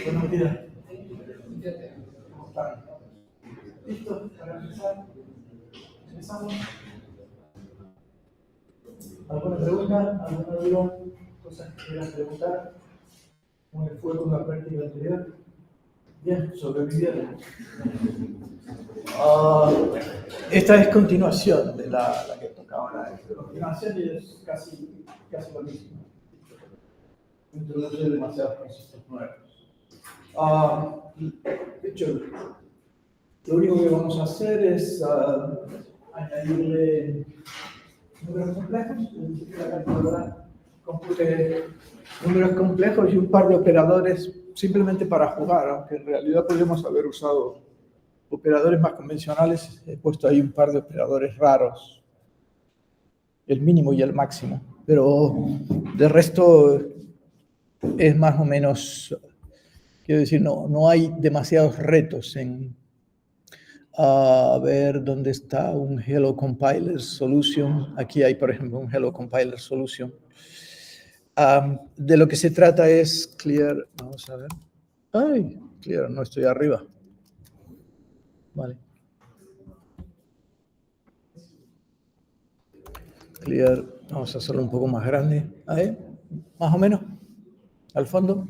Buenos días. ¿Cómo están? ¿Listo para empezar? ¿Empezamos? ¿Alguna pregunta? ¿Alguna duda? ¿Cosas que quieran preguntar? ¿Cómo les fue con la práctica anterior? Bien, sobrevivieron. Esta es continuación de la que tocaba ahora. Continuación y es casi lo mismo. Introduce demasiados conceptos nuevos. De hecho, lo único que vamos a hacer es añadirle números complejos, la calculadora compute números complejos y un par de operadores simplemente para jugar, aunque en realidad podríamos haber usado operadores más convencionales. He puesto ahí un par de operadores raros, el mínimo y el máximo, pero de resto es más o menos, quiero decir, no hay demasiados retos en a ver dónde está un Hello Compiler Solution. Aquí hay, por ejemplo, un Hello Compiler Solution. De lo que se trata es clear. Vamos a ver. Ay, clear, no estoy arriba. Vale. Clear, vamos a hacerlo un poco más grande. Ahí, más o menos, al fondo.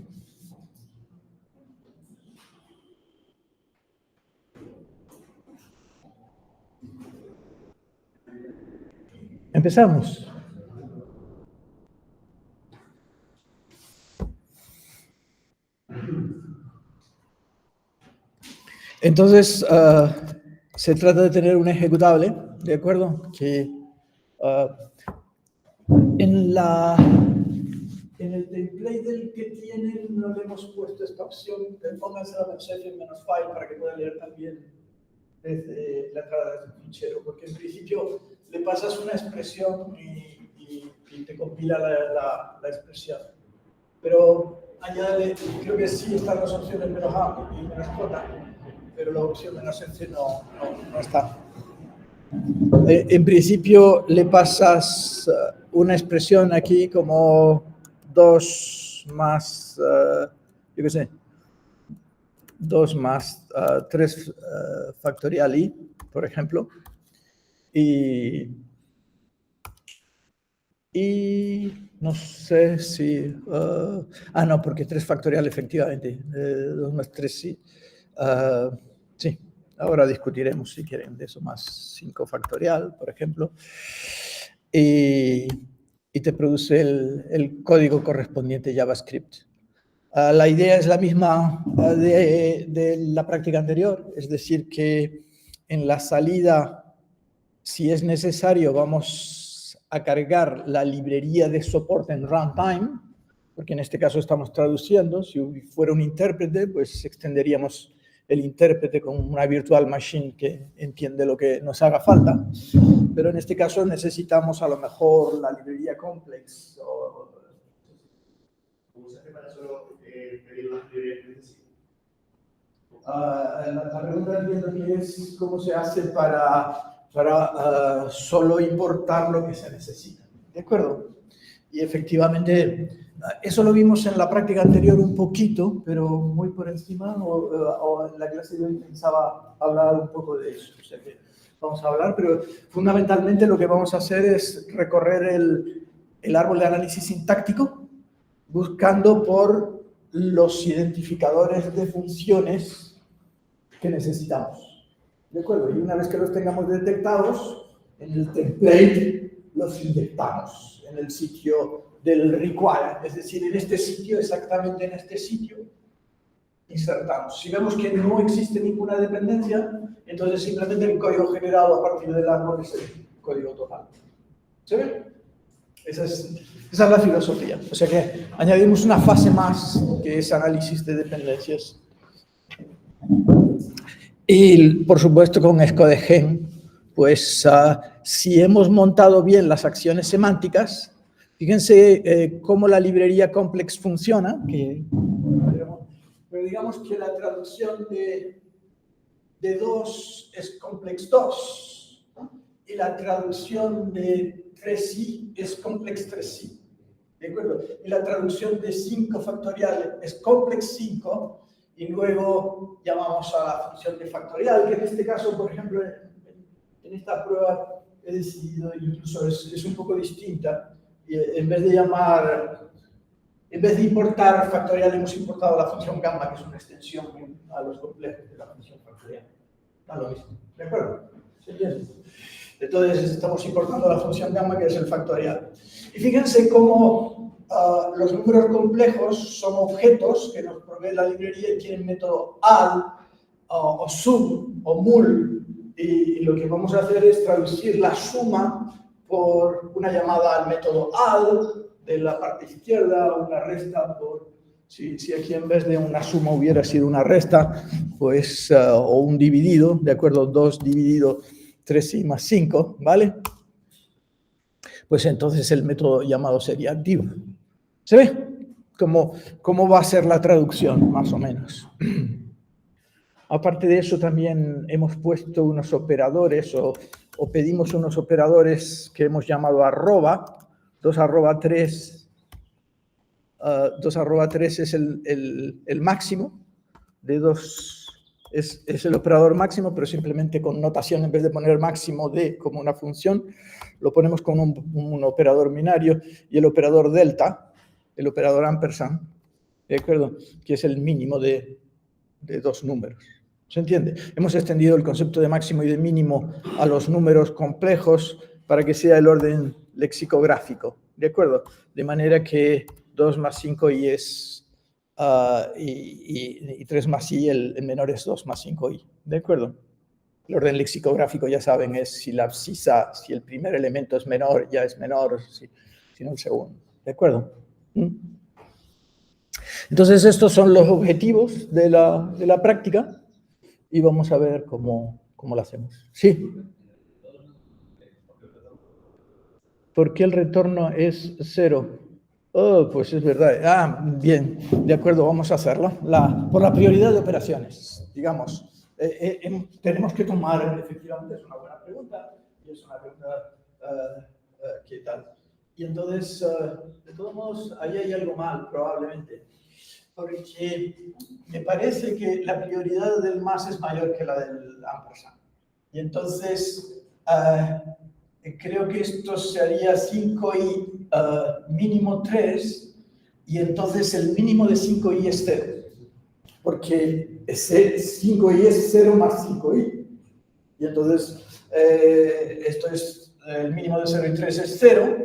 Empezamos. Entonces, se trata de tener un ejecutable, ¿de acuerdo? Que en el template del que tienen no le hemos puesto esta opción de pónganse la -f-file para que pueda leer también desde la entrada de un fichero, porque en principio le pasas una expresión y te compila la expresión. Pero añade, creo que sí están las opciones "-a" y "-j", pero la opción "-c" no está. En principio le pasas una expresión aquí como 2 más, yo qué sé, 2 más 3 factorial i, por ejemplo, y no sé si, no, porque 3 factorial efectivamente, 2 más 3 sí, sí. Ahora discutiremos, si quieren, de eso, más 5 factorial, por ejemplo. Y te produce el código correspondiente JavaScript. La idea es la misma de la práctica anterior, es decir, que en la salida, si es necesario, vamos a cargar la librería de soporte en runtime, porque en este caso estamos traduciendo. Si fuera un intérprete, pues extenderíamos el intérprete con una virtual machine que entiende lo que nos haga falta, pero en este caso necesitamos a lo mejor la librería complex. ¿Cómo se hace para solo pedir una librería que necesita? La pregunta entiendo que es cómo se hace para solo importar lo que se necesita. ¿De acuerdo? Y efectivamente, eso lo vimos en la práctica anterior un poquito, pero muy por encima, o en la clase de hoy pensaba hablar un poco de eso. O sea que vamos a hablar, pero fundamentalmente lo que vamos a hacer es recorrer el árbol de análisis sintáctico, buscando por los identificadores de funciones que necesitamos. ¿De acuerdo? Y una vez que los tengamos detectados, en el template los inyectamos en el sitio del require, es decir, en este sitio, exactamente en este sitio, insertamos. Si vemos que no existe ninguna dependencia, entonces simplemente el código generado a partir del árbol es el código total. ¿Se ve? Esa es la filosofía. O sea que añadimos una fase más, que es análisis de dependencias. Y, por supuesto, con Scodegen, pues si hemos montado bien las acciones semánticas, Fíjense cómo la librería complex funciona, pero digamos que la traducción de 2 es complex 2 y la traducción de 3i es complex 3i. ¿De acuerdo? Y la traducción de 5 factorial es complex 5 y luego llamamos a la función de factorial, que en este caso, por ejemplo, en esta prueba he decidido, incluso es un poco distinta, y en vez de importar factorial hemos importado la función gamma, que es una extensión a los complejos de la función factorial. Da lo mismo, ¿de acuerdo? ¿Se entiende? Entonces estamos importando la función gamma, que es el factorial. Y fíjense cómo los números complejos son objetos que nos provee la librería y tienen método add o sum o mul. Y lo que vamos a hacer es traducir la suma por una llamada al método add de la parte izquierda, una resta por... Si aquí en vez de una suma hubiera sido una resta, pues, o un dividido, ¿de acuerdo? 2 dividido 3i más 5, ¿vale? Pues entonces el método llamado sería div. ¿Se ve? ¿Cómo va a ser la traducción, más o menos? Aparte de eso, también hemos puesto unos operadores o pedimos unos operadores que hemos llamado arroba, 2 arroba 3. 2 arroba 3 es el máximo de 2, es el operador máximo, pero simplemente con notación, en vez de poner máximo de como una función, lo ponemos con un operador binario, y el operador delta, el operador ampersand, ¿de acuerdo? Que es el mínimo de 2 números. ¿Se entiende? Hemos extendido el concepto de máximo y de mínimo a los números complejos para que sea el orden lexicográfico, ¿de acuerdo? De manera que 2 más 5i es, y 3 más i, el menor es 2 más 5i, ¿de acuerdo? El orden lexicográfico, ya saben, es si la abscisa, si el primer elemento es menor, ya es menor, si no el segundo, ¿de acuerdo? Entonces, estos son los objetivos de la práctica y vamos a ver cómo lo hacemos. ¿Sí? ¿Por qué el retorno es 0? Oh, pues es verdad. Bien, de acuerdo, vamos a hacerlo. Por la prioridad de operaciones, digamos. Tenemos que tomar, efectivamente, es una buena pregunta, y es una pregunta, ¿qué tal? Y entonces, de todos modos, ahí hay algo mal, probablemente, porque me parece que la prioridad del más es mayor que la del ampersand. Y entonces, creo que esto sería 5i mínimo 3, y entonces el mínimo de 5i es 0, porque ese 5i es 0 más 5i. Y entonces, esto es, el mínimo de 0 y 3 es 0,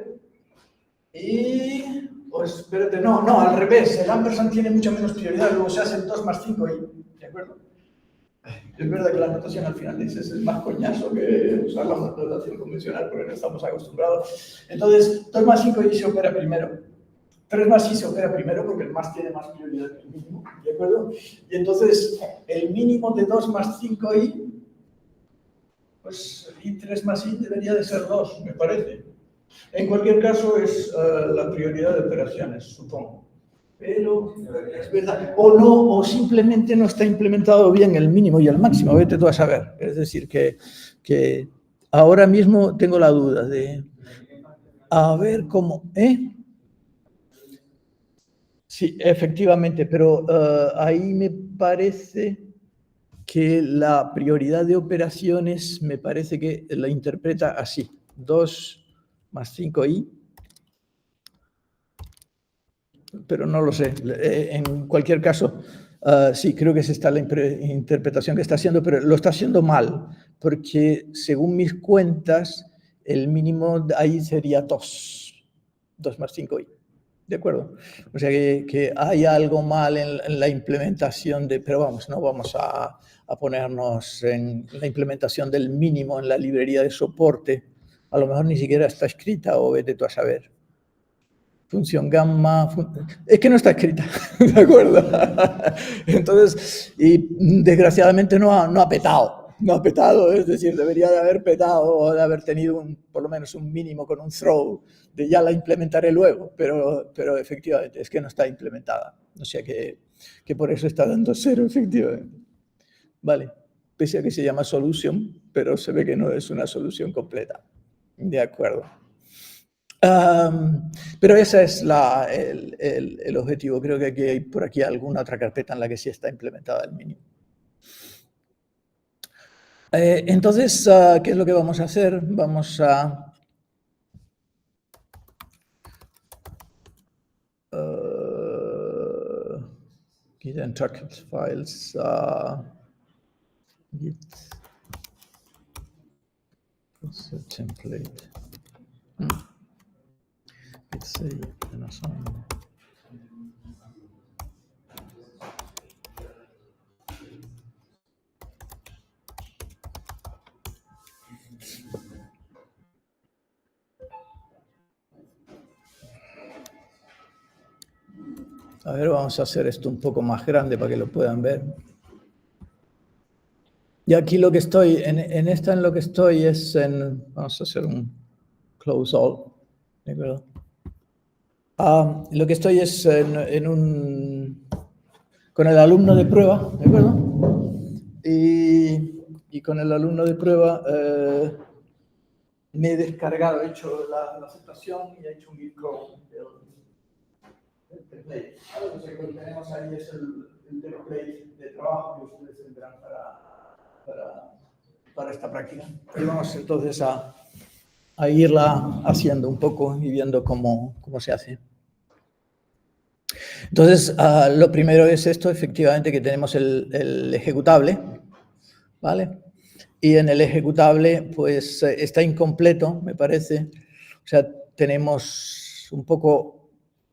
y, pues, espérate, no, al revés, el ampersand tiene mucha menos prioridad, luego se hacen 2 más 5i, ¿de acuerdo? Es verdad que la notación al final es más coñazo que usar la notación convencional, porque no estamos acostumbrados. Entonces, 2 más 5i se opera primero. 3 más i se opera primero porque el más tiene más prioridad que el mínimo, ¿de acuerdo? Y entonces, el mínimo de 2 más 5i, pues, y 3 más i debería de ser 2, me parece. En cualquier caso, es la prioridad de operaciones, supongo. Pero es verdad, o no, o simplemente no está implementado bien el mínimo y el máximo, vete tú a saber. Es decir, que ahora mismo tengo la duda de, a ver cómo, Sí, efectivamente, pero ahí me parece que la prioridad de operaciones, me parece que la interpreta así, 2 más 5i, pero no lo sé. En cualquier caso, sí, creo que es esta la interpretación que está haciendo, pero lo está haciendo mal, porque según mis cuentas, el mínimo ahí sería 2 más 5i. ¿De acuerdo? O sea que hay algo mal en la implementación pero vamos, no vamos a ponernos en la implementación del mínimo en la librería de soporte. A lo mejor ni siquiera está escrita, o vete tú a saber. Función gamma, es que no está escrita, ¿de acuerdo? Entonces, y desgraciadamente no ha petado, es decir, debería de haber petado o de haber tenido por por lo menos un mínimo con un throw de ya la implementaré luego, pero efectivamente es que no está implementada. O sea que por eso está dando 0, efectivamente. Vale, pese a que se llama solution, pero se ve que no es una solución completa. De acuerdo. Pero ese es el objetivo. Creo que aquí hay por aquí alguna otra carpeta en la que sí está implementada el mínimo. Entonces, ¿qué es lo que vamos a hacer? Vamos a git and target files, git template. Let's say, a ver, vamos a hacer esto un poco más grande para que lo puedan ver. Y aquí lo que estoy, en lo que estoy es en, vamos a hacer un close all, ¿de acuerdo? Lo que estoy es con el alumno de prueba, ¿de acuerdo? Y con el alumno de prueba me he descargado, he hecho la aceptación y he hecho un git clone del template. Lo que tenemos ahí es el template de trabajo que ustedes tendrán para esta práctica. Y vamos entonces a irla haciendo un poco y viendo cómo se hace. Entonces, lo primero es esto, efectivamente, que tenemos el ejecutable, ¿vale? Y en el ejecutable, pues, está incompleto, me parece. O sea, tenemos un poco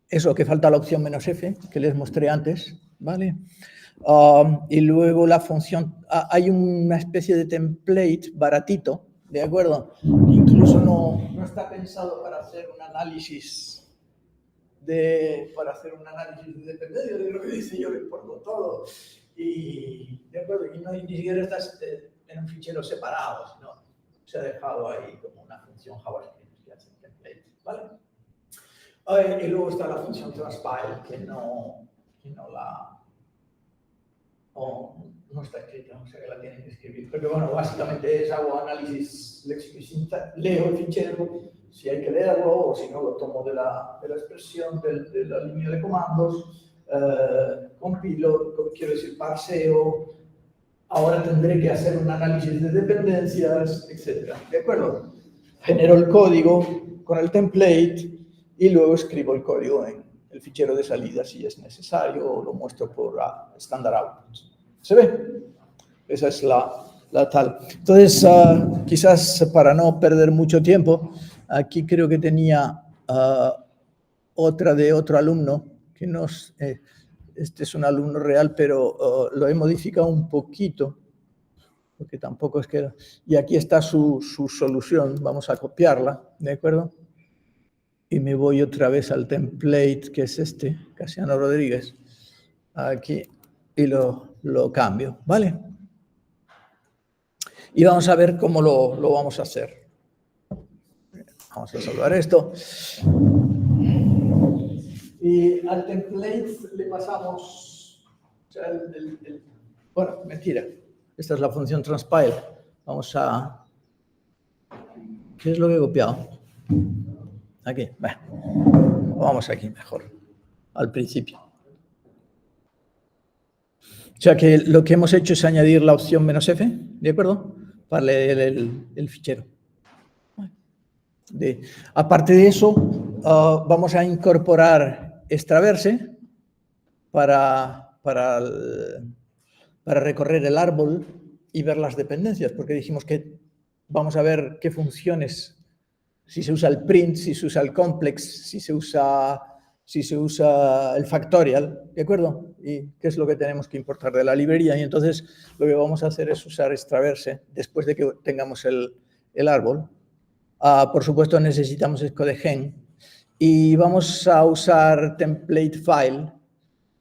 eso, que falta la opción "-f", que les mostré antes, ¿vale? Y luego la función, hay una especie de template baratito, ¿de acuerdo? Que incluso no está pensado para hacer un análisis de dependencia de lo que dice yo, le pongo todo. Y, ¿de acuerdo? Y ni siquiera está en un fichero separado, sino se ha dejado ahí como una función JavaScript que hace template, ¿vale? Y luego está la función transpile, que no está escrita, o sea que la tienen que escribir. Pero bueno, básicamente es hago análisis léxico y sintáctico, leo el fichero, si hay que leerlo, o si no lo tomo de la expresión, de la línea de comandos, compilo, quiero decir parseo, ahora tendré que hacer un análisis de dependencias, etc. ¿De acuerdo? Genero el código con el template y luego escribo el código en el fichero de salida si es necesario, o lo muestro por standard output. ¿Se ve? Esa es la tal. Entonces, quizás para no perder mucho tiempo, aquí creo que tenía otra de otro alumno, que este es un alumno real, pero lo he modificado un poquito, porque tampoco es que... Y aquí está su solución, vamos a copiarla, ¿de acuerdo? Y me voy otra vez al template, que es este, Casiano Rodríguez, aquí, y lo cambio, ¿vale? Y vamos a ver cómo lo vamos a hacer. Vamos a salvar esto. Y al template le pasamos, o sea, bueno, mentira, esta es la función transpile. Vamos a... ¿Qué es lo que he copiado? Aquí, bueno, vamos aquí mejor, al principio. O sea que lo que hemos hecho es añadir la opción "-f", ¿de acuerdo? Para leer el fichero. Aparte de eso, vamos a incorporar extraverse para recorrer el árbol y ver las dependencias, porque dijimos que vamos a ver qué funciones, si se usa el print, si se usa el complex, si se usa el factorial, ¿de acuerdo? Y qué es lo que tenemos que importar de la librería. Y entonces lo que vamos a hacer es usar extraverse después de que tengamos el árbol. Por supuesto necesitamos Scodegen y vamos a usar template file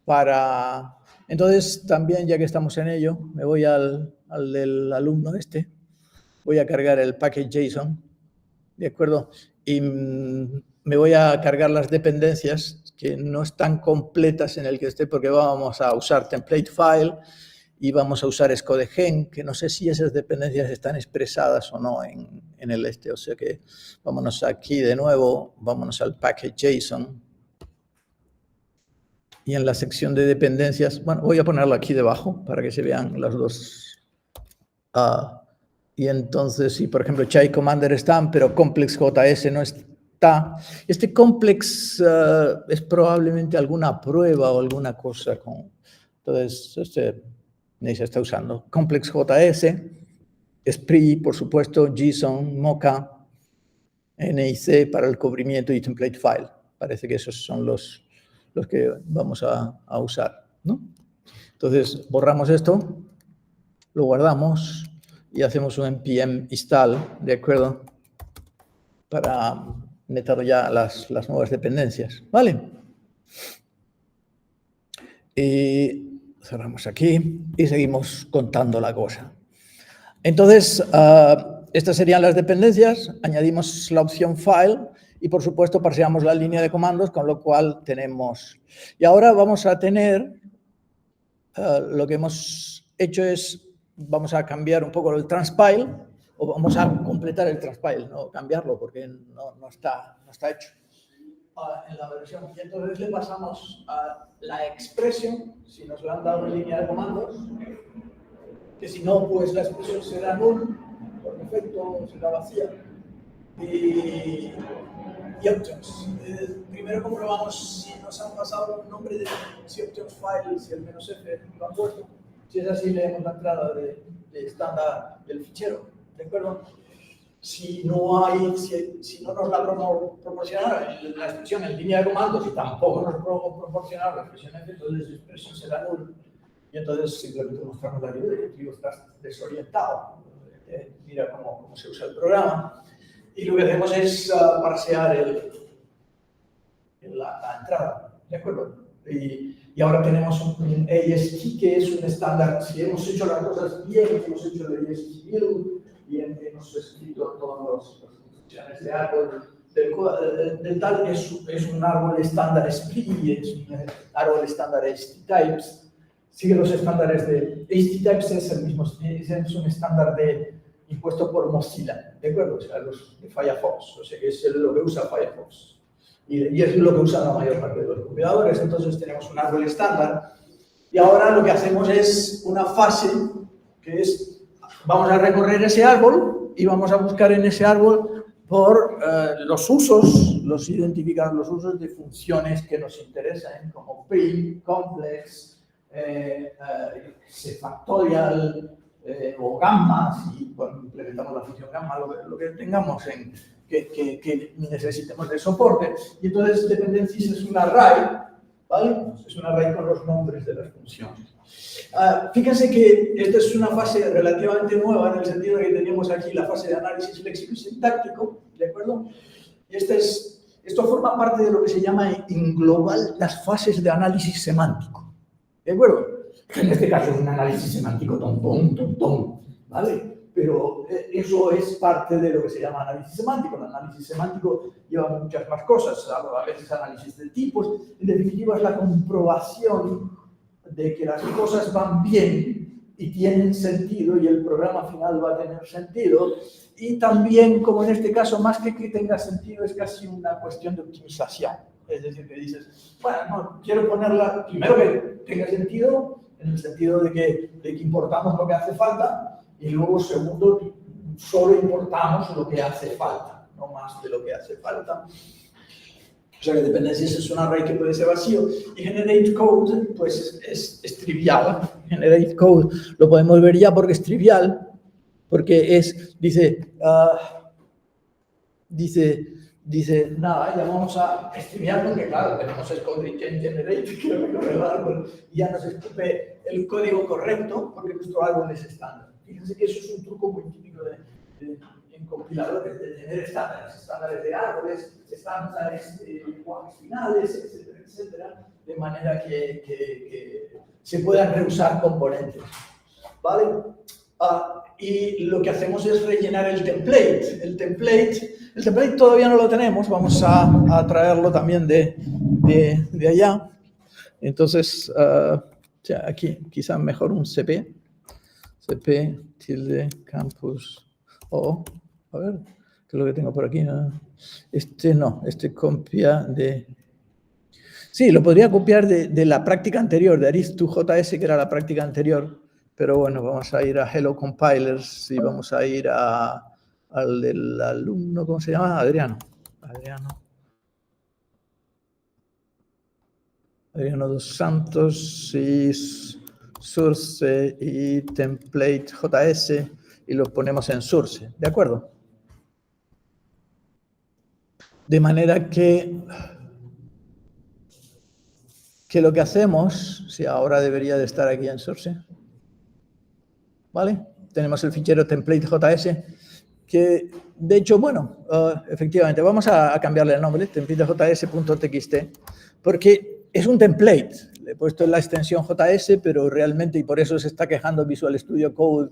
para... Entonces también, ya que estamos en ello, me voy al del alumno este, voy a cargar el package JSON ¿de acuerdo? Y me voy a cargar las dependencias que no están completas en el que esté, porque vamos a usar template file y vamos a usar Scodegen, que no sé si esas dependencias están expresadas o no en el este. O sea que vámonos aquí de nuevo, vámonos al package JSON. Y en la sección de dependencias, bueno, voy a ponerlo aquí debajo para que se vean las dos. Y entonces, si por ejemplo Chai Commander están, pero Complex JS no está. Este Complex es probablemente alguna prueba o alguna cosa con... Entonces, ni se está usando. Complex JS, Spree, por supuesto, JSON, Mocha, NIC para el cubrimiento y template file. Parece que esos son los que vamos a usar, ¿no? Entonces, borramos esto, lo guardamos y hacemos un npm install, ¿de acuerdo? Para meter ya las nuevas dependencias, ¿vale? Y cerramos aquí y seguimos contando la cosa. Entonces, estas serían las dependencias, añadimos la opción file y, por supuesto, parseamos la línea de comandos, con lo cual tenemos... Y ahora vamos a tener, lo que hemos hecho es, vamos a cambiar un poco el transpile, o vamos a completar el transpile, no cambiarlo, porque no está hecho. En la versión, y entonces le pasamos a la expresión, si nos la han dado en línea de comandos, que si no, pues la expresión será null, por defecto será vacía. Y options. Primero comprobamos si nos han pasado el nombre de si options file, si el "-f" lo han puesto. Si es así, leemos la entrada de estándar del fichero, ¿de acuerdo? Si no nos la proporcionaron la expresión en línea de comandos y tampoco nos proporcionaron la expresión f, entonces la expresión será null. Y entonces simplemente mostramos la ayuda de que tú estás desorientado. Mira cómo se usa el programa. Y lo que hacemos es parsear la entrada, ¿de acuerdo? Y ahora tenemos un AST, que es un estándar. Si hemos hecho las cosas bien, hemos hecho el AST build, y hemos escrito todas las funciones de árbol del tal, es un árbol estándar Spree, es un árbol estándar HTTypes. Sigue los estándares de HTTypes, es un estándar impuesto por Mozilla, ¿de acuerdo? O sea, los de Firefox, o sea, que es lo que usa Firefox. Y es lo que usan la mayor parte de los compiladores. Entonces tenemos un árbol estándar. Y ahora lo que hacemos es una fase, que es, vamos a recorrer ese árbol y vamos a buscar en ese árbol por los usos, identificar los usos de funciones que nos interesan, como print, complex, factorial, o gamma, si implementamos la función gamma, lo que tengamos que necesitemos de soporte. Y entonces dependencies es un array, ¿vale? Es un array con los nombres de las funciones. Fíjense que esta es una fase relativamente nueva, en el sentido de que tenemos aquí la fase de análisis léxico y sintáctico, ¿de acuerdo? Y esto forma parte de lo que se llama en global las fases de análisis semántico, ¿de acuerdo? En este caso es un análisis semántico tontón, ¿vale? Pero eso es parte de lo que se llama análisis semántico. El análisis semántico lleva muchas más cosas, a veces análisis de tipos. En definitiva, es la comprobación de que las cosas van bien y tienen sentido y el programa final va a tener sentido. Y también, como en este caso, más que tenga sentido, es casi una cuestión de optimización. Es decir, que dices, bueno, no, quiero ponerla, primero que tenga sentido, en el sentido de que importamos lo que hace falta, y luego, segundo, solo importamos lo que hace falta, no más de lo que hace falta. O sea que dependencias es un array que puede ser vacío. Y generate code, pues es trivial. Generate code lo podemos ver ya porque es trivial, porque dice, nada, ya vamos a estudiar porque, claro, tenemos el code generate que recorre el árbol y ya nos escupe el código correcto porque nuestro árbol es estándar. Fíjense que eso es un truco muy típico en compiladores, de tener estándares de árboles, estándares de lenguajes finales, etcétera, etcétera, de manera que se puedan reusar componentes, ¿vale? y lo que hacemos es rellenar el template. El template todavía no lo tenemos, vamos a traerlo también de allá. Entonces, ya aquí quizá mejor un cp tilde campus o, a ver, ¿qué es lo que tengo por aquí? Este copia de... Sí, lo podría copiar de la práctica anterior, de Arith2JS, que era la práctica anterior, pero bueno, vamos a ir a Hello Compilers y vamos a ir al del alumno, ¿cómo se llama? Adriano dos Santos y source y template JS y lo ponemos en source, ¿de acuerdo? De manera que lo que hacemos, si ahora debería de estar aquí en source, ¿vale? Tenemos el fichero template.js, que de hecho, bueno, efectivamente, vamos a cambiarle el nombre, templatejs.txt, porque es un template. Le he puesto la extensión JS, pero realmente, y por eso se está quejando Visual Studio Code,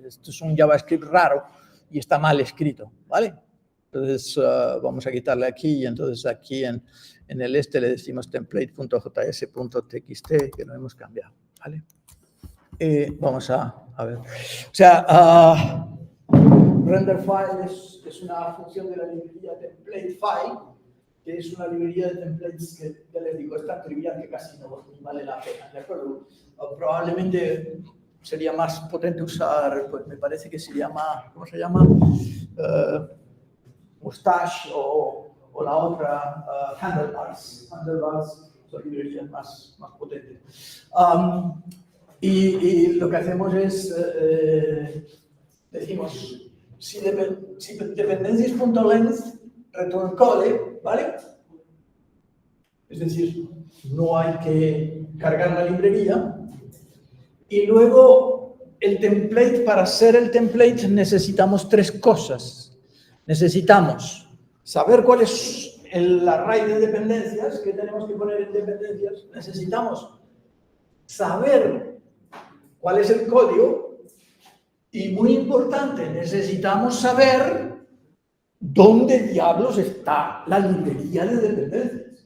esto es un JavaScript raro y está mal escrito, ¿vale? Entonces, vamos a quitarle aquí y entonces aquí en el le decimos template.js.txt, que lo hemos cambiado, ¿vale? Vamos a ver. O sea, render file es una función de la librería template file, que es una librería de templates que, ya les digo, es tan trivial que casi no vale la pena, ¿de acuerdo? Probablemente sería más potente usar, pues me parece que se llama, ¿cómo se llama? Mustache o la otra, Handlebars. Handlebars son librerías más potentes. Y lo que hacemos es, decimos, si dependencias.length return code, ¿vale? Es decir, no hay que cargar la librería. Y luego, el template, para ser el template necesitamos tres cosas. Necesitamos saber cuál es el array de dependencias que tenemos que poner en dependencias. Necesitamos saber cuál es el código. Y muy importante, necesitamos saber dónde diablos está la librería de dependencias.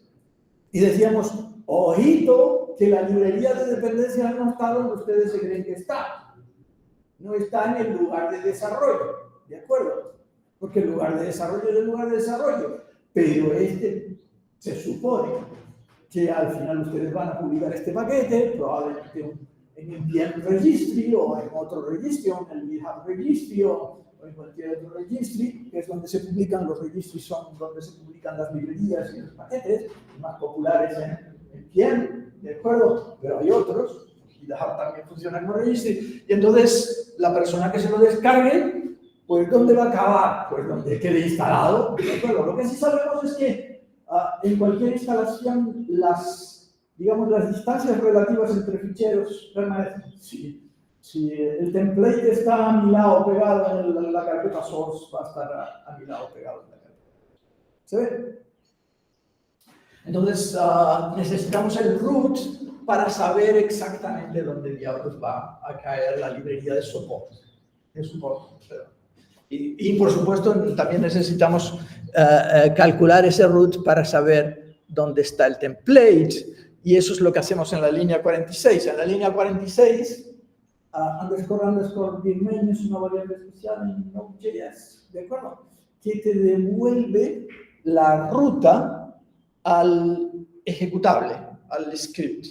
Y decíamos, ojito, que la librería de dependencias no está donde ustedes se creen que está. No está en el lugar de desarrollo, ¿de acuerdo? Porque el lugar de desarrollo es el lugar de desarrollo. Pero se supone que al final ustedes van a publicar este paquete, probablemente en el NPM registry o en otro registry, en el GitHub registry o en cualquier otro registry, que es donde se publican los registries, son donde se publican las librerías y los paquetes, más populares en NPM, ¿de acuerdo? Pero hay otros, GitHub también funciona como registry, y entonces la persona que se lo descargue, pues ¿dónde va a acabar? Pues donde quede instalado, ¿de acuerdo? Lo que sí sabemos es que en cualquier instalación digamos, las distancias relativas entre ficheros permanecen. Si el template está a mi lado pegado en la carpeta source, va a estar a mi lado pegado en la carpeta. ¿Se ve? Entonces, necesitamos el root para saber exactamente dónde diablos va a caer la librería de soporte. Y por supuesto, también necesitamos calcular ese root para saber dónde está el template. Y eso es lo que hacemos en la línea 46. En la línea 46, __ main es una variable especial en Node.js, ¿de acuerdo? Que te devuelve la ruta al ejecutable, al script,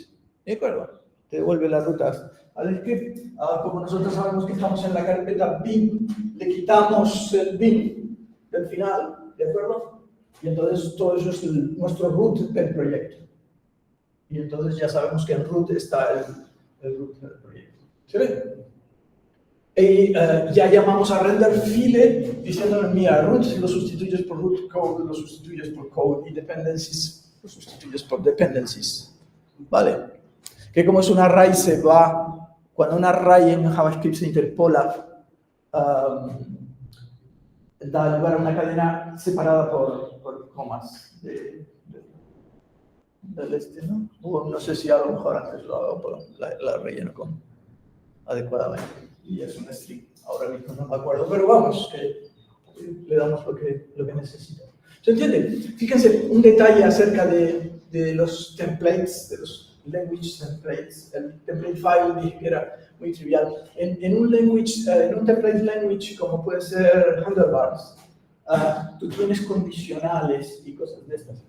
¿de acuerdo? Te devuelve la ruta al script. Como nosotros sabemos que estamos en la carpeta bin, le quitamos el bin del final, ¿de acuerdo? Y entonces todo eso es nuestro root del proyecto. Y entonces ya sabemos que en root está el root del proyecto. ¿Se ve? Y ya llamamos a render file diciéndole, mira, root lo sustituyes por root, code lo sustituyes por code y dependencies lo sustituyes por dependencies. ¿Vale? Que como es un array, se va, cuando un array en JavaScript se interpola, da lugar a una cadena separada por comas del ¿no? O no sé si a lo mejor antes lo hago, pero la relleno adecuadamente. Y es un string. ahora mismo no me acuerdo, pero vamos, que le damos lo que necesita. ¿Se entiende? Fíjense un detalle acerca de los templates, de los language templates. El template file dije que era muy trivial. En un template language como puede ser Handlebars, tú tienes condicionales y cosas de estas.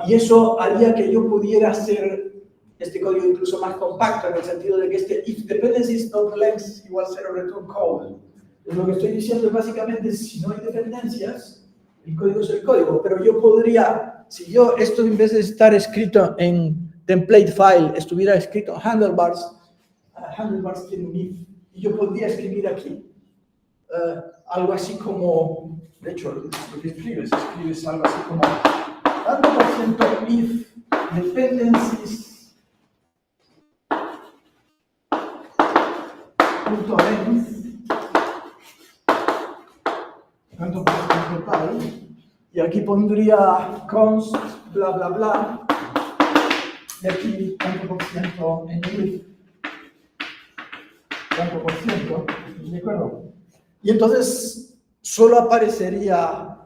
Y eso haría que yo pudiera hacer este código incluso más compacto, en el sentido de que este if dependencies not length igual 0 return code. Lo que estoy diciendo es básicamente, si no hay dependencias, el código es el código, pero yo podría, si yo esto en vez de estar escrito en template file, estuviera escrito en Handlebars, Handlebars tiene un if, y yo podría escribir aquí algo así como, de hecho, lo que escribes algo así como tanto por ciento if dependencies punto length tanto por ciento tal, y aquí pondría const bla bla bla, y aquí tanto por ciento en if, tanto por ciento, ¿de acuerdo? Y entonces solo aparecería,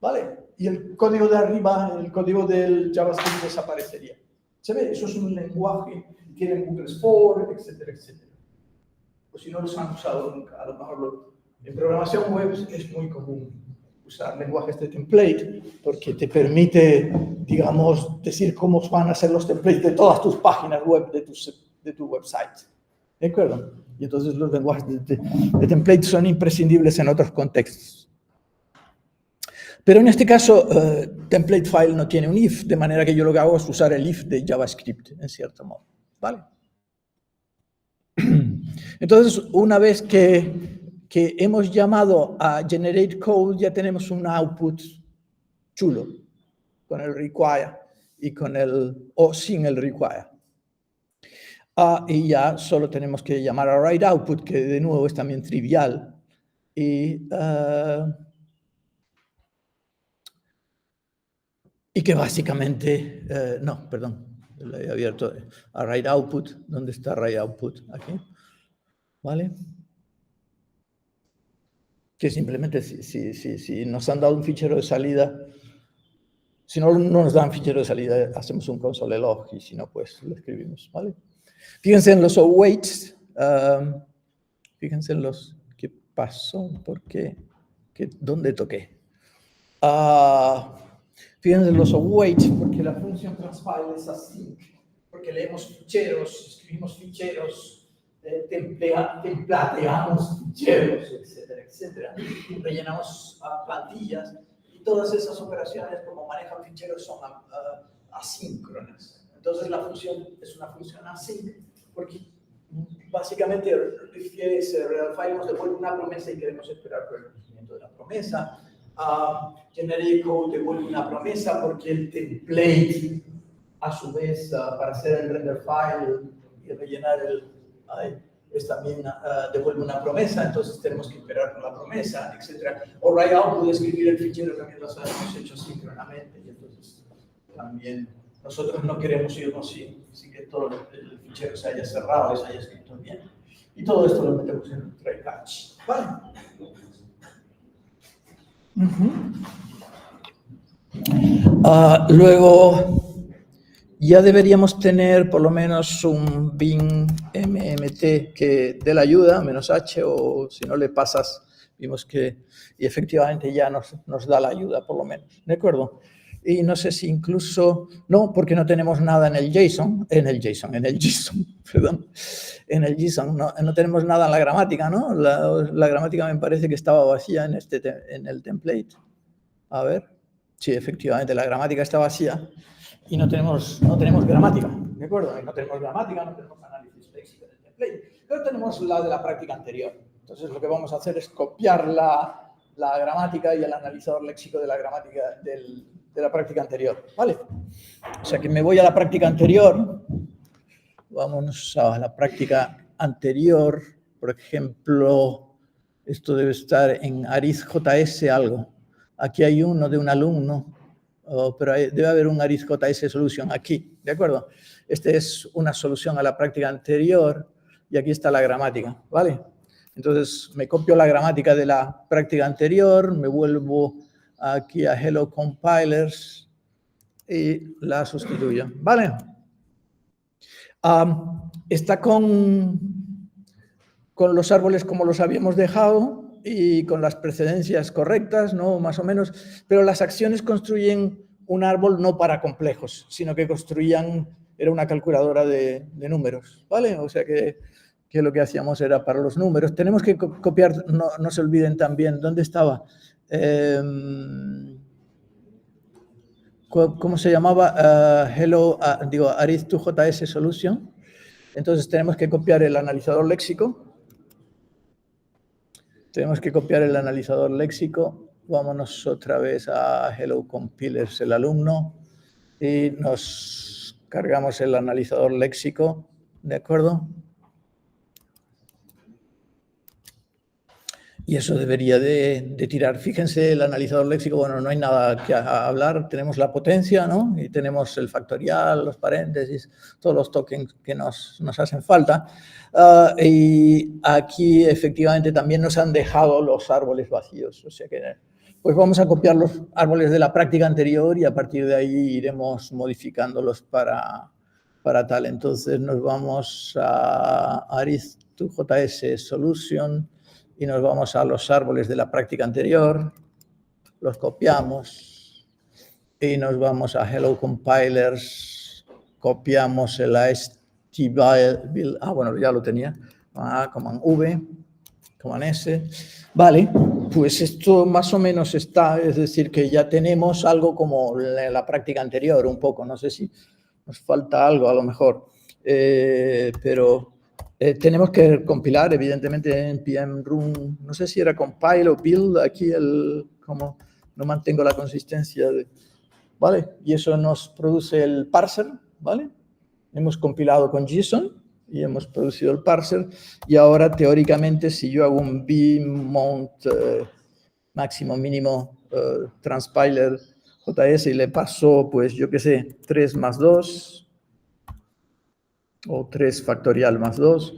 ¿vale? Y el código de arriba, el código del JavaScript desaparecería. ¿Se ve? Eso es un lenguaje, tiene Google's for, etcétera, etcétera. O si no los han usado nunca, a lo mejor en programación web es muy común usar lenguajes de template porque te permite, digamos, decir cómo van a ser los templates de todas tus páginas web, de tu website. ¿De acuerdo? Y entonces los lenguajes de template son imprescindibles en otros contextos. Pero en este caso, template file no tiene un if, de manera que yo lo que hago es usar el if de JavaScript, en cierto modo. ¿Vale? Entonces, una vez que hemos llamado a generate code, ya tenemos un output chulo, con el require y o sin el require. Y ya solo tenemos que llamar a write output, que de nuevo es también trivial. Y que básicamente, lo he abierto a write output. ¿Dónde está write output? Aquí. ¿Vale? Que simplemente si nos han dado un fichero de salida, si no nos dan fichero de salida, hacemos un console log, y si no, pues lo escribimos, ¿vale? Fíjense en los awaits, fíjense en los, ¿qué pasó? ¿Por qué? ¿Dónde toqué? Fíjense en los awaits, porque la función transfile es async, porque leemos ficheros, escribimos ficheros, templateamos ficheros, etcétera, etcétera. Rellenamos plantillas, y todas esas operaciones, como manejan ficheros, son asíncronas. Entonces la función es una función async, porque básicamente real file nos devuelve una promesa y queremos esperar por el cumplimiento de la promesa. Generate code devuelve una promesa porque el template, a su vez, para hacer el render file y rellenar también devuelve una promesa, entonces tenemos que esperar por la promesa, etc. O write output, escribir el fichero, también lo hemos hecho síncronamente, y entonces también nosotros no queremos irnos sin que todo el fichero se haya cerrado, se haya escrito bien. Y todo esto lo metemos en un try catch. ¿Vale? Luego, ya deberíamos tener por lo menos un bin MMT que dé la ayuda, -h, o si no le pasas, vimos que y efectivamente ya nos da la ayuda por lo menos, ¿de acuerdo? Y no sé si incluso, no, porque no tenemos nada en el JSON, perdón, en el JSON no tenemos nada en la gramática, ¿no? La gramática me parece que estaba vacía en el template. A ver, sí, efectivamente, la gramática está vacía y no tenemos gramática, ¿de acuerdo? Y no tenemos gramática, no tenemos análisis léxico del template, pero tenemos la de la práctica anterior. Entonces lo que vamos a hacer es copiar la gramática y el analizador léxico de la gramática de la práctica anterior, ¿vale? O sea que me voy a la práctica anterior, vámonos a la práctica anterior, por ejemplo, esto debe estar en ArithJS algo. Aquí hay uno de un alumno, pero debe haber un ArithJS solution aquí, ¿de acuerdo? Esta es una solución a la práctica anterior y aquí está la gramática, ¿vale? Entonces me copio la gramática de la práctica anterior, me vuelvo aquí a Hello Compilers y la sustituyo. ¿Vale? Está con los árboles como los habíamos dejado y con las precedencias correctas, ¿no? Más o menos, pero las acciones construyen un árbol no para complejos, sino que construían, era una calculadora de números, ¿vale? O sea que lo que hacíamos era para los números. Tenemos que copiar, no se olviden también, ¿dónde estaba? ¿Cómo se llamaba? Arith2JS Solution. Entonces tenemos que copiar el analizador léxico. Vámonos otra vez a Hello Compilers, el alumno, y nos cargamos el analizador léxico, ¿de acuerdo? Y eso debería de tirar. Fíjense, el analizador léxico, bueno, no hay nada que hablar. Tenemos la potencia, ¿no? Y tenemos el factorial, los paréntesis, todos los tokens que nos hacen falta. Y aquí, efectivamente, también nos han dejado los árboles vacíos. O sea que, pues vamos a copiar los árboles de la práctica anterior y a partir de ahí iremos modificándolos para tal. Entonces, nos vamos a Arith2JS Solution y nos vamos a los árboles de la práctica anterior, los copiamos y nos vamos a Hello Compilers, copiamos el AST-build, bueno, ya lo tenía, Command V, Command S, vale, pues esto más o menos está, es decir, que ya tenemos algo como la práctica anterior, un poco, no sé si nos falta algo a lo mejor, pero... tenemos que compilar, evidentemente, en PM Room, no sé si era compile o build, aquí como no mantengo la consistencia, ¿vale? Y eso nos produce el parser, ¿vale? Hemos compilado con JSON y hemos producido el parser, y ahora, teóricamente, si yo hago un bmount máximo, mínimo, transpiler JS y le paso, pues, yo qué sé, 3 más 2, o 3 factorial más 2,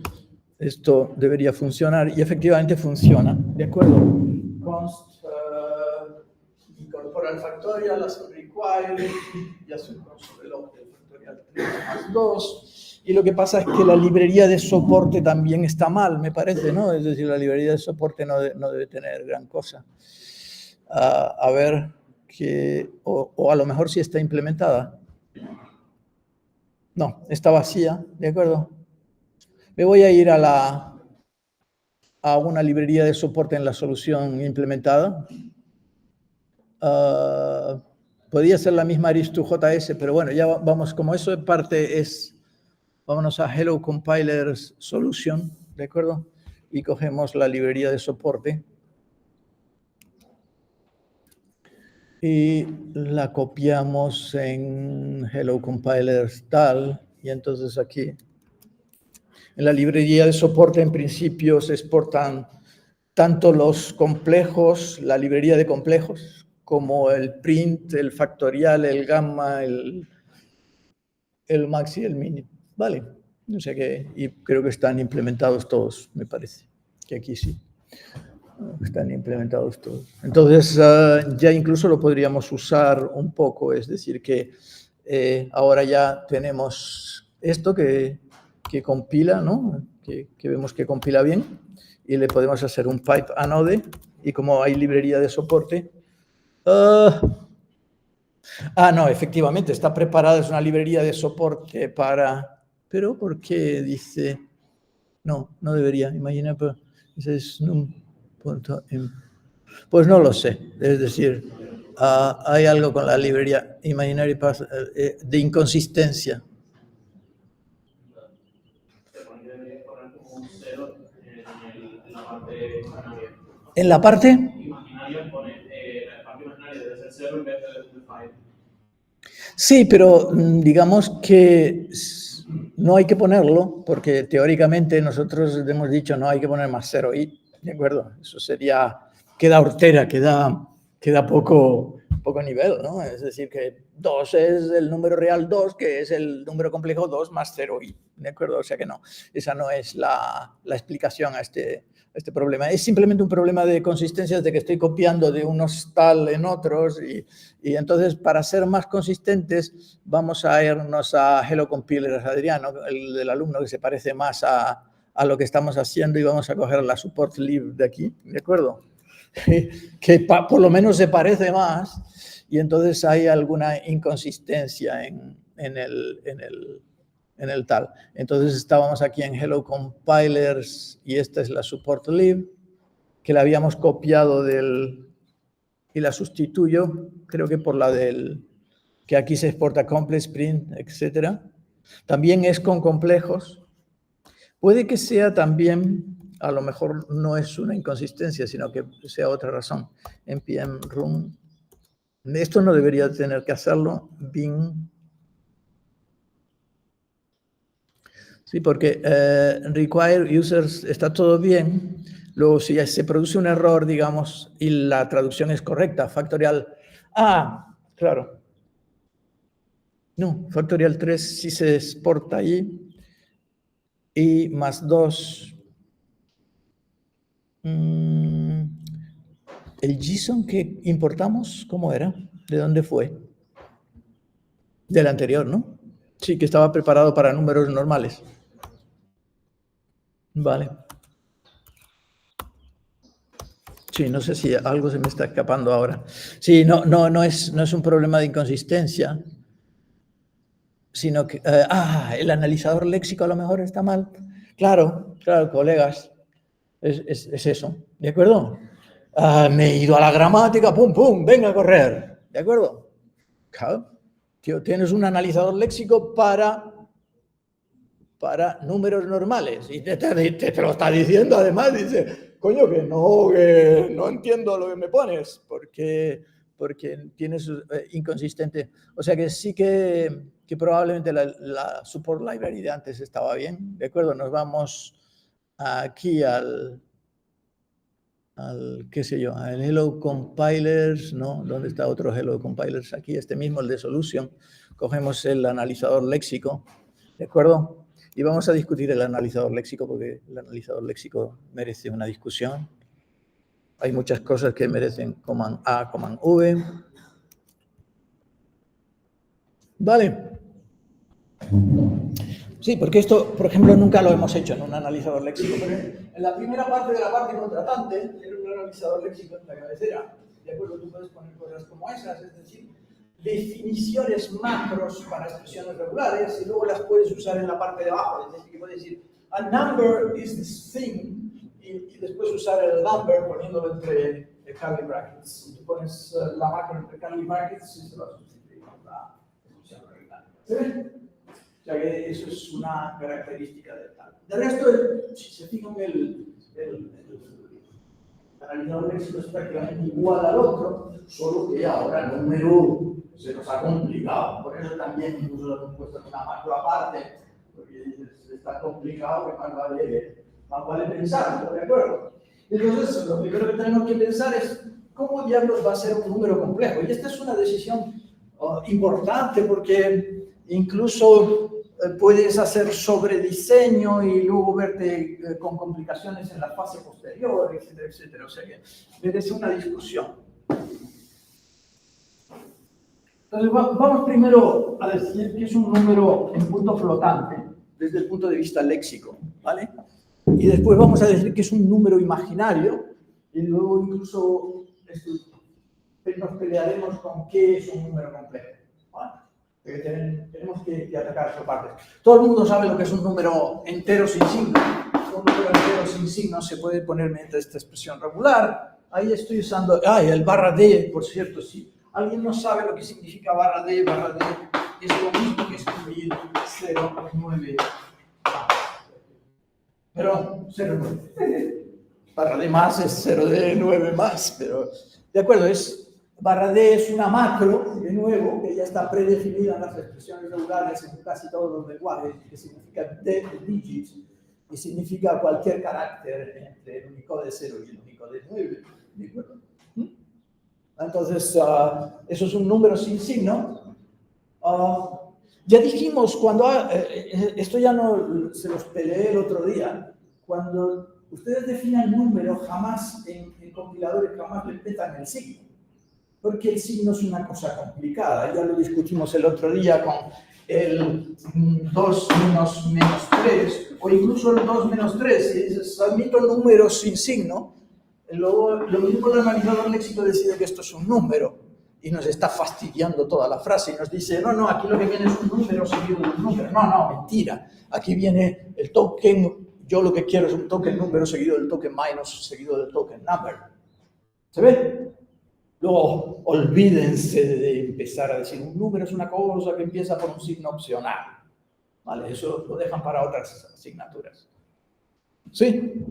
esto debería funcionar y efectivamente funciona, ¿de acuerdo? Const incorpora el factorial, hace un require y hace un console log del factorial 3 más 2, y lo que pasa es que la librería de soporte también está mal, me parece, ¿no? Es decir, la librería de soporte no debe tener gran cosa. A ver, o a lo mejor sí está implementada. No, está vacía, ¿de acuerdo? Me voy a ir a una librería de soporte en la solución implementada. Podría ser la misma Arith2JS, pero bueno, ya vamos, como eso de parte es, vámonos a Hello Compilers Solution, ¿de acuerdo? Y cogemos la librería de soporte. Y la copiamos en Hello Compilers tal, y entonces aquí en la librería de soporte en principio se exportan tanto los complejos, la librería de complejos, como el print, el factorial, el gamma, el max y el min. Vale, no sé qué, y creo que están implementados todos, me parece, que aquí sí. Están implementados todos. Entonces, ya incluso lo podríamos usar un poco, es decir, que ahora ya tenemos esto que compila, ¿no? Que vemos que compila bien, y le podemos hacer un pipe anode, y como hay librería de soporte... no, efectivamente, está preparada, es una librería de soporte para... Pero, ¿por qué dice...? No debería, imagina, pero ese es un punto... Pues no lo sé, es decir, hay algo con la librería Imaginary Path de inconsistencia. ¿En la parte? Imaginaria pone, la parte imaginaria debe ser 0 en vez de 5. Sí, pero digamos que no hay que ponerlo, porque teóricamente nosotros hemos dicho no hay que poner más 0 y, ¿de acuerdo? Eso sería, queda hortera, queda poco nivel, ¿no? Es decir, que 2 es el número real 2, que es el número complejo 2 más 0i, ¿de acuerdo? O sea que no, esa no es la explicación a este problema. Es simplemente un problema de consistencia de que estoy copiando de unos tal en otros y entonces para ser más consistentes vamos a irnos a Hello Compiler, Adriano, el del alumno que se parece más a lo que estamos haciendo y vamos a coger la support lib de aquí, ¿de acuerdo? Que por lo menos se parece más y entonces hay alguna inconsistencia en el tal. Entonces estábamos aquí en Hello Compilers y esta es la support lib que la habíamos copiado y la sustituyo, creo que por la del que aquí se exporta complex print, etc. También es con complejos. Puede que sea también, a lo mejor no es una inconsistencia, sino que sea otra razón. npm run. Esto no debería tener que hacerlo. Bin. Sí, porque require users está todo bien. Luego, si se produce un error, digamos, y la traducción es correcta, factorial. Ah, claro. No, factorial 3 sí se exporta allí. Y más 2. El JSON que importamos, ¿cómo era? ¿De dónde fue? Del anterior, ¿no? Sí, que estaba preparado para números normales. Vale. Sí, no sé si algo se me está escapando ahora. Sí, no es un problema de inconsistencia, sino que... el analizador léxico a lo mejor está mal. Claro, colegas, es eso, ¿de acuerdo? Me he ido a la gramática, pum, pum, venga a correr, ¿de acuerdo? Claro, tío, tienes un analizador léxico para números normales y te lo está diciendo además, dice, coño, que no entiendo lo que me pones, porque tienes inconsistente. O sea que sí que probablemente la support library de antes estaba bien, ¿de acuerdo? Nos vamos aquí al qué sé yo, al Hello Compilers, ¿no? ¿Dónde está otro Hello Compilers? Aquí, este mismo, el de Solution. Cogemos el analizador léxico, ¿de acuerdo? Y vamos a discutir el analizador léxico porque el analizador léxico merece una discusión. Hay muchas cosas que merecen command A, command V. Vale. Sí, porque esto, por ejemplo, nunca lo hemos hecho en un analizador léxico. Pero en la primera parte de la parte contratante, era un analizador léxico en la cabecera. De acuerdo, tú puedes poner cosas como esas, es decir, definiciones macros para expresiones regulares y luego las puedes usar en la parte de abajo. Es decir, que puedes decir, a number is this thing, y después usar el number poniéndolo entre curly brackets. Y tú pones la macro entre curly brackets y se lo sustituye con la expresión regular. ¿Se ve? O sea que eso es una característica del tal. De resto, si se fijan, el analizador léxico es prácticamente igual al otro, solo que ahora el número se nos ha complicado. Por eso también incluso lo hemos puesto en una macro aparte, porque está complicado que más vale pensarlo, ¿de acuerdo? Entonces, lo primero que tenemos que pensar es cómo diablos va a ser un número complejo. Y esta es una decisión importante porque incluso puedes hacer sobrediseño y luego verte con complicaciones en la fase posterior, etcétera, etcétera. O sea que merece una discusión. Entonces, vamos primero a decir que es un número en punto flotante desde el punto de vista léxico, ¿vale? Y después vamos a decir que es un número imaginario y luego incluso nos pelearemos con qué es un número complejo, ¿vale? Tenemos que atacar esa parte. Todo el mundo sabe lo que es un número entero sin signo. Un número entero sin signo se puede poner mediante esta expresión regular. Ahí estoy usando... el barra D, por cierto, sí. ¿Alguien no sabe lo que significa barra D? Barra D es lo mismo que escribir 0,9. Perdón, 0,9. Barra D más es 0D9 más, pero... De acuerdo, barra D es una macro, de nuevo, que ya está predefinida en las expresiones regulares en casi todos los lenguajes, que significa D digits, y significa cualquier carácter entre el Unicode 0 y el Unicode 9. ¿De acuerdo? Entonces, eso es un número sin signo. Ya dijimos, esto ya no se los peleé el otro día, cuando ustedes definen número jamás en compiladores, jamás le metan el signo. Porque el signo es una cosa complicada. Ya lo discutimos el otro día con el 2 menos 3, o incluso el 2 menos 3. Si admito números sin signo, luego lo mismo el analizador léxico decide que esto es un número y nos está fastidiando toda la frase y nos dice, no, aquí lo que viene es un número seguido de un número. No, mentira. Aquí viene el token, yo lo que quiero es un token número seguido del token minus seguido del token number. ¿Se ve? Luego, olvídense de empezar a decir un número es una cosa que empieza por un signo opcional. ¿Vale? Eso lo dejan para otras asignaturas. ¿Sí?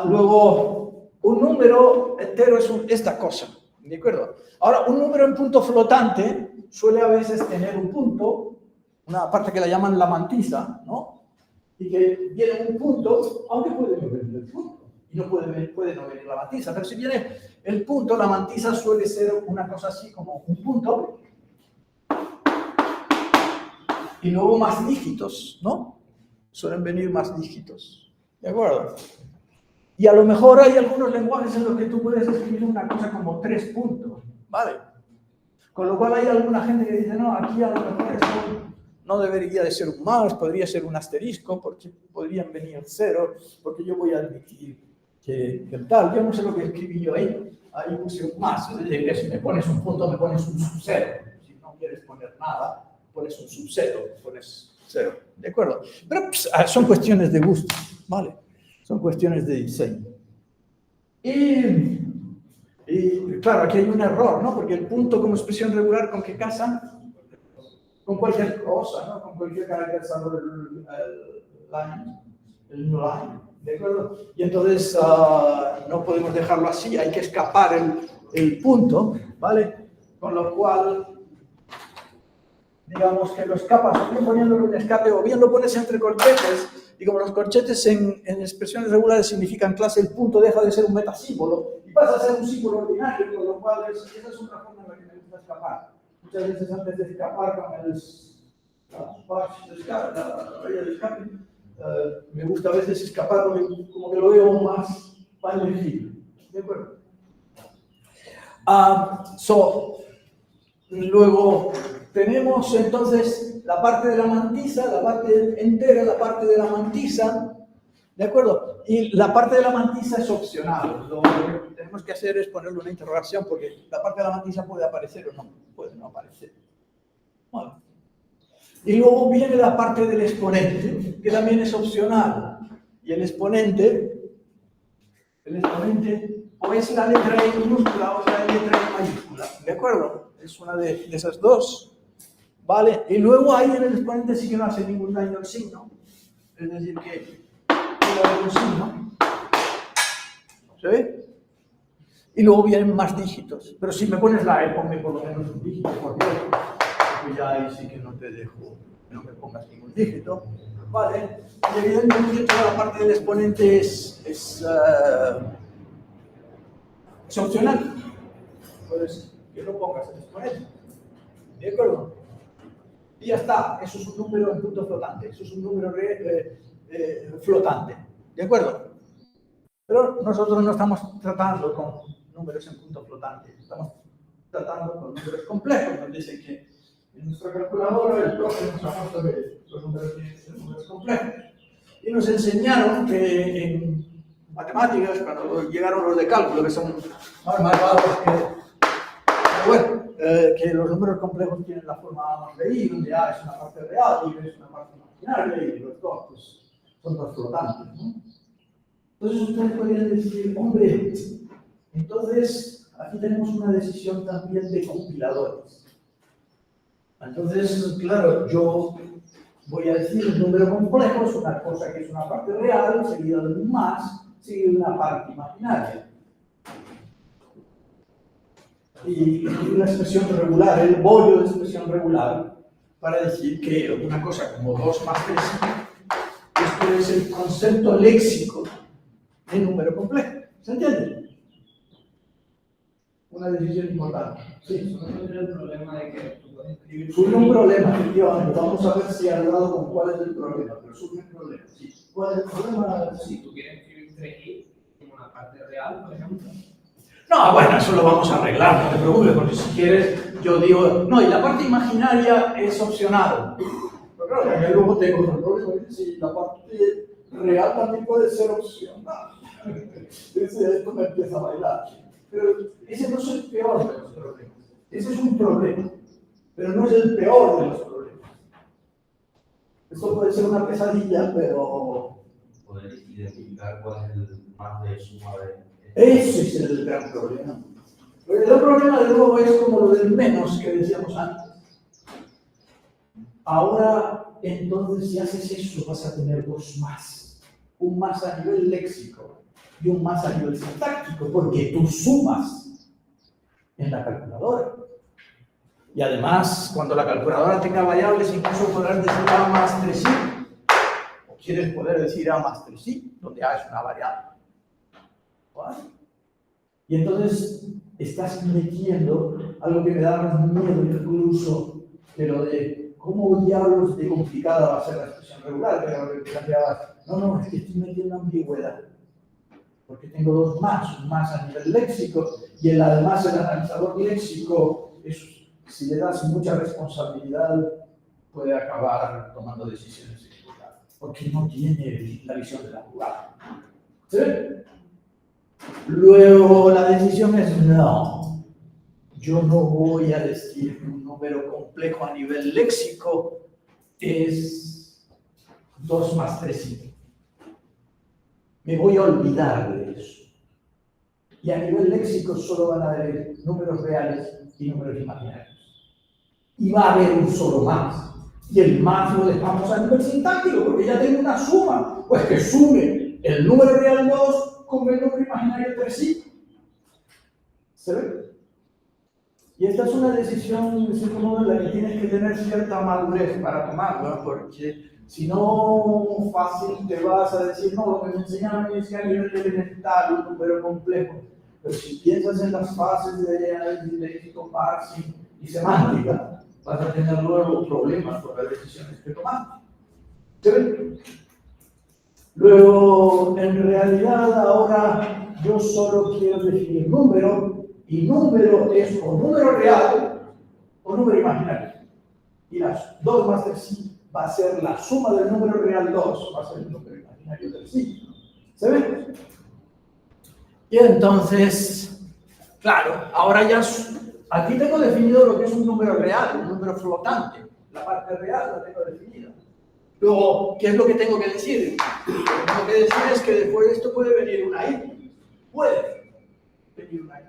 Luego, un número entero es esta cosa. ¿De acuerdo? Ahora, un número en punto flotante suele a veces tener un punto, una parte que la llaman la mantisa, ¿no? Y que viene un punto, aunque puede no venir el punto. Y no puede no venir la mantisa, pero si viene el punto, la mantisa suele ser una cosa así como un punto y luego más dígitos, ¿no? Suelen venir más dígitos, ¿de acuerdo? Y a lo mejor hay algunos lenguajes en los que tú puedes escribir una cosa como 3 puntos, ¿vale? Con lo cual hay alguna gente que dice, no, aquí a lo mejor esto no debería de ser un más, podría ser un asterisco, porque podrían venir 0, porque yo voy a admitir que tal, yo no sé lo que escribí yo ahí puse un más, es decir, que si me pones un punto, me pones un sub 0, si no quieres poner nada, pones un sub 0, pones 0, ¿de acuerdo? Pero son cuestiones de gusto, ¿vale? Son cuestiones de diseño. Y claro, aquí hay un error, ¿no? Porque el punto como expresión regular, ¿con qué casa? Con cualquier cosa, ¿no? Con cualquier carácter salvo el new line, ¿de acuerdo? Y entonces no podemos dejarlo así, hay que escapar el punto, ¿vale? Con lo cual, digamos que lo escapas o bien poniéndolo en escape o bien lo pones entre corchetes, y como los corchetes en expresiones regulares significan clase, el punto deja de ser un metasímbolo y pasa a ser un símbolo ordinario, con lo cual esa es otra forma en la que me gusta escapar. Muchas veces antes de escapar con la raya de escape, me gusta a veces escapar como que lo veo más legible. ¿De acuerdo? Luego tenemos entonces la parte de la mantisa, la parte entera, la parte de la mantisa, ¿de acuerdo? Y la parte de la mantisa es opcional. Lo que tenemos que hacer es ponerle una interrogación porque la parte de la mantisa puede aparecer o no, puede no aparecer. Bueno. Y luego viene la parte del exponente, que también es opcional. Y el exponente o es la letra E minúscula o es la letra E mayúscula, ¿de acuerdo? Es una de esas dos, ¿vale? Y luego ahí en el exponente sí que no hace ningún daño el signo, es decir, que tiene un signo, ¿se ve? Y luego vienen más dígitos, pero si me pones la E, ponme por lo menos un dígito, porque ya ahí sí que no te dejo, no me pongas ningún dígito, ¿vale? Y evidentemente toda la parte del exponente es opcional, pues que no pongas el exponente, ¿de acuerdo? Y ya está, eso es un número en punto flotante, eso es un número flotante, ¿de acuerdo? Pero nosotros no estamos tratando con números en punto flotante, estamos tratando con números complejos, nos dicen que en nuestra calculadora el profe nos ha puesto que los números tienen que ser números complejos. Y nos enseñaron que en matemáticas, cuando llegaron los de cálculo, que son más bajos que los números complejos tienen la forma A más B I, donde A es una parte real y B es una parte imaginaria, y los dos pues, son dos flotantes, ¿no? Entonces ustedes podrían decir, hombre, entonces aquí tenemos una decisión también de compiladores. Entonces, claro, yo voy a decir el número complejo es una cosa que es una parte real, seguida de un más, seguida de una parte imaginaria. Y una expresión regular, el bollo de expresión regular, para decir que una cosa como 2 más 3, esto es el concepto léxico de número complejo. ¿Se entiende? Una decisión importante. Sí. Surge el problema de que tú puedes escribir. Surge un problema, efectivamente. Vamos a ver si ha hablado con cuál es el problema, pero surge un problema. Sí. ¿Cuál es el problema? Si tú quieres escribir 3i en una parte real, por ejemplo. No, bueno, eso lo vamos a arreglar, no te preocupes, porque si quieres, yo digo, no, y la parte imaginaria es opcional. Pero claro, también luego tengo otro problema, si la parte real también puede ser opcional. Esto me empieza a bailar. Pero ese no es el peor de los problemas. Ese es un problema, pero no es el peor de los problemas. Esto puede ser una pesadilla, pero... Poder identificar cuál es el más de suma de... Ese es el gran problema. El gran problema, de nuevo, es como lo del menos que decíamos antes. Ahora, entonces, si haces eso, vas a tener dos más. Un más a nivel léxico y un más a nivel sintáctico, porque tú sumas en la calculadora. Y además, cuando la calculadora tenga variables, incluso podrás decir A más 3i. O quieres poder decir A más 3i, donde A es una variable. ¿Vale? Y entonces estás metiendo algo que me da más miedo incluso que lo de cómo diablos de complicada va a ser la expresión regular, que era lo que planteabas. No, es que estoy metiendo ambigüedad. Porque tengo dos más, un más a nivel léxico, y además el analizador léxico, si le das mucha responsabilidad, puede acabar tomando decisiones equivocadas, porque no tiene la visión de la jugada. ¿Sí? Luego la decisión es no. Yo no voy a decir que un número complejo a nivel léxico es 2 más 3. Me voy a olvidar de eso. Y a nivel léxico solo van a haber números reales y números imaginarios. Y va a haber un solo más. Y el más lo dejamos a nivel sintáctico, porque ya tengo una suma. Pues que sume el número real 2 con el número imaginario 3i. ¿Se ve? Y esta es una decisión, de cierto modo, en la que tienes que tener cierta madurez para tomarla, porque si no, fácil te vas a decir, no, lo que me enseñaron es que a nivel elemental un número complejo. Pero si piensas en las fases de análisis léxico, parsing y semántica, vas a tener luego problemas por las decisiones que tomas. ¿Se ve? Luego, en realidad, ahora yo solo quiero definir número, y número es o número real o número imaginario. Y las 2 más 3i va a ser la suma del número real 2, va a ser el número imaginario 3i. ¿Se ve? Y entonces, claro, ahora ya aquí tengo definido lo que es un número real, un número flotante. La parte real la tengo definida. Luego, ¿qué es lo que tengo que decir? Lo que tengo que decir es que después de esto puede venir una i. Puede venir una i.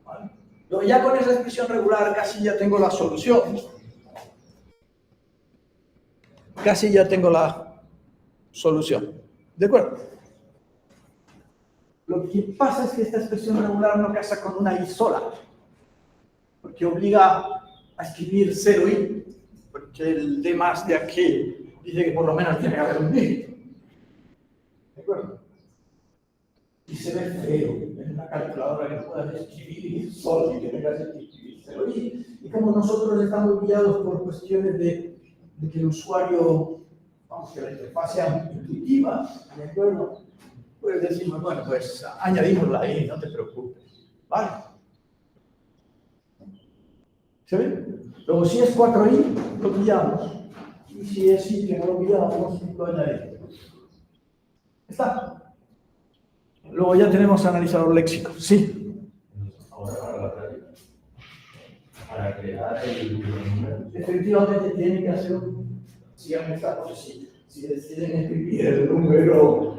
¿Vale? Luego, ya con esa expresión regular casi ya tengo la solución. Casi ya tengo la solución. ¿De acuerdo? Lo que pasa es que esta expresión regular no casa con una i sola, porque obliga a escribir 0i, porque el d más de aquí dice que por lo menos tiene que haber un dígito. ¿De acuerdo? Y se ve feo en una calculadora que puedas escribir solo y que tengas que escribir 0i. Y como nosotros estamos guiados por cuestiones de que el usuario, vamos, que la interfaz sea intuitiva, ¿de acuerdo? Puedes decirme, bueno, pues añadimosla ahí, no te preocupes. ¿Vale? ¿Se ve? Luego, si es 4i, lo pillamos. Y si es i que no lo pillamos, lo añadimos. ¿Está? Luego ya tenemos analizador léxico. Sí. Ahora para crear el número. Efectivamente, tiene que hacer un. Sigamos esta cosa. Si deciden escribir el número